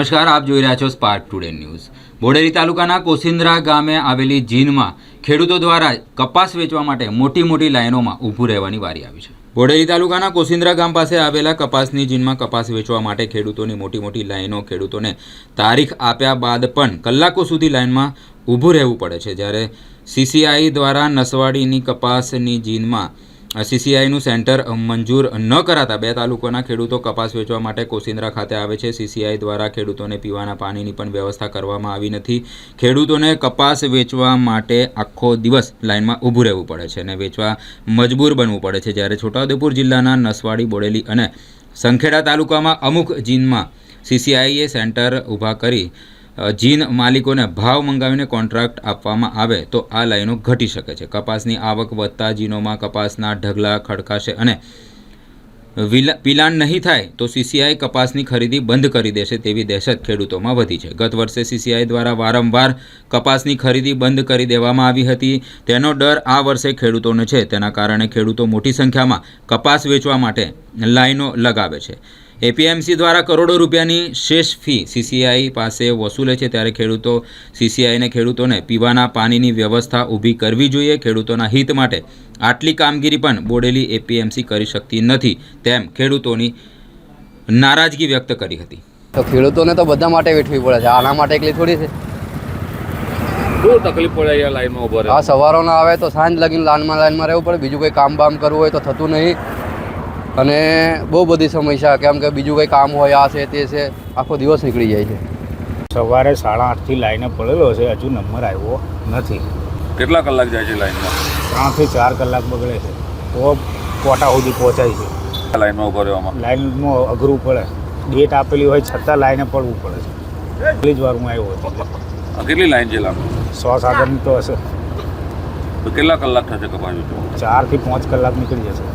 નમસ્કાર, આપ જોઈ રહ્યા છો સ્પાર્ક ટુડે ન્યૂઝ। બોડેલી તાલુકાના કોસિંદ્રા ગામે આવેલી જીનમાં ખેડૂતો દ્વારા કપાસ વેચવા માટે મોટી લાઈનોમાં ઊભું રહેવાની વારી આવી છે। બોડેલી તાલુકાના કોસિંદ્રા ગામ પાસે આવેલા કપાસની જીનમાં કપાસ વેચવા માટે ખેડૂતોની મોટી લાઈનો, ખેડૂતોને તારીખ આપ્યા બાદ પણ કલાકો સુધી લાઈનમાં ઊભું રહેવું પડે છે। જ્યારે સીસીઆઈ દ્વારા નસવાડીની કપાસની જીનમાં સીસીઆઈનું સેન્ટર મંજૂર ન કરાતા બે તાલુકાના ખેડૂતો કપાસ વેચવા માટે કોસિંદ્રા ખાતે આવે છે। સીસીઆઈ દ્વારા ખેડૂતોને પીવાના પાણીની પણ વ્યવસ્થા કરવામાં આવી નથી। ખેડૂતોને કપાસ વેચવા માટે આખો દિવસ લાઇનમાં ઊભું રહેવું પડે છે અને વેચવા મજબૂર બનવું પડે છે। જ્યારે છોટાઉદેપુર જિલ્લાના નસવાડી, બોડેલી અને સંખેડા તાલુકામાં અમુક જીનમાં સીસીઆઈએ સેન્ટર ઊભા કરી જીન માલિકોને ભાવ મંગાવીને કોન્ટ્રાક્ટ આપવામાં આવે તો આ લાઈનો ઘટી શકે છે। કપાસની આવક વધતા જીનોમાં કપાસના ઢગલા ખડકાશે અને પિલાણ નહીં થાય તો સીસીઆઈ કપાસની ખરીદી બંધ કરી દેશે તેવી દહેશત ખેડૂતોમાં વધી છે। ગત વર્ષે સીસીઆઈ દ્વારા વારંવાર કપાસની ખરીદી બંધ કરી દેવામાં આવી હતી। તેનો ડર આ વર્ષે ખેડૂતોને છે। તેના કારણે ખેડૂતો મોટી સંખ્યામાં કપાસ વેચવા માટે લાઈનો લગાવે છે। એપીએમસી દ્વારા કરોડો રૂપિયાની શેષ ફી સીસીઆઈ પાસે વસૂલે છે, ત્યારે સીસીઆઈને ખેડૂતોને પીવાના પાણીની વ્યવસ્થા ઊભી કરવી જોઈએ। ખેડૂતોના હિત માટે આટલી કામગીરી પણ બોડેલી એપીએમસી કરી શકતી નથી તેમ ખેડૂતોની નારાજગી વ્યક્ત કરી હતી। તો ખેડૂતોને તો બધા માટે વેઠવી પડે છે, આના માટે એકલી થોડી છે। બહુ તકલીફ પડે અહીંયા લાઈનમાં ઉભા રહે। આ સવારોના આવે તો સાંજ લગીને લાઈનમાં રહેવું પડે, બીજું કંઈ કામ બામ કરવું હોય તો થતું નહીં અને બહુ બધી સમસ્યા, કેમ કે બીજું કંઈ કામ હોય, આ છે તે છે, આખો દિવસ નીકળી જાય છે। સવારે 8:30થી લાઈને પડેલો છે, હજુ નંબર આવ્યો નથી। કેટલા કલાક જાય છે લાઈનમાં? 3 થી 4 કલાક બગડે છે તો કોટા સુધી પહોંચાય છે। લાઈનમાં ઉભા રહેવામાં લાઈનમાં અઘરું પડે, ડેટ આપેલી હોય છતાં લાઈને પડવું પડે છે। એટલી જ વાર હું આવ્યો હતો। કેટલી લાઈન છે લાંબી? 100 સાધન તો હશે। તો કેટલા કલાક થશે કપાસ? 4 થી 5 કલાક નીકળી જશે।